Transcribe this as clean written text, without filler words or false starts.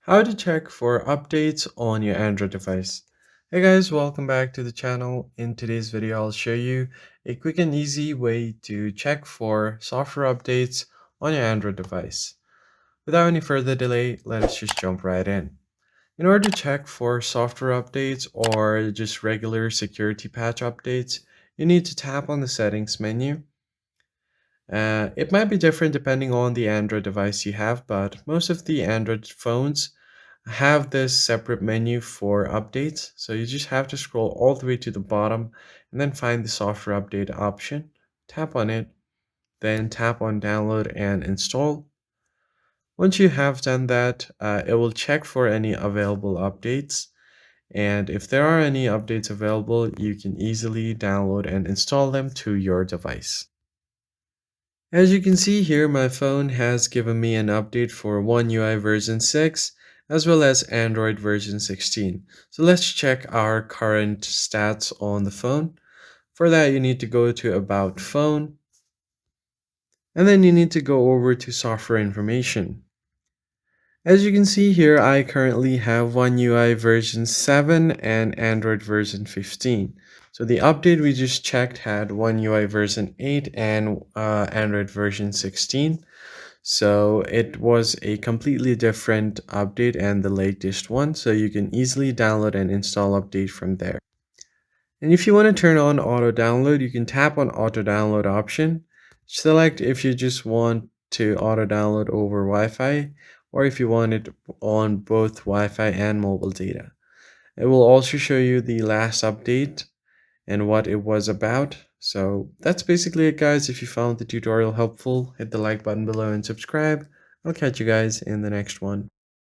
How to check for updates on your Android device. Hey guys, welcome back to the channel. In today's video, I'll show you a quick and easy way to check for software updates on your Android device. Without any further delay, let us just jump right in. In order to check for software updates or just regular security patch updates, you need to tap on the settings menu. It might be different depending on the Android device you have, but most of the Android phones have this separate menu for updates. So you just have to scroll all the way to the bottom and then find the software update option. Tap on it, then tap on download and install. Once you have done that, it will check for any available updates. And if there are any updates available, you can easily download and install them to your device. As you can see here, my phone has given me an update for One UI version 6 as well as Android version 16. So let's check our current stats on the phone. For that, you need to go to About Phone, and then you need to go over to Software Information. As you can see here, I currently have One UI version 7 and Android version 15. So the update we just checked had One UI version 8 and Android version 16. So it was a completely different update and the latest one. So you can easily download and install update from there. And if you want to turn on auto download, you can tap on auto download option. Select if you just want to auto download over Wi-Fi or if you want it on both Wi-Fi and mobile data. It will also show you the last update and what it was about. So that's basically it, guys. If you found the tutorial helpful, hit the like button below and subscribe. I'll catch you guys in the next one.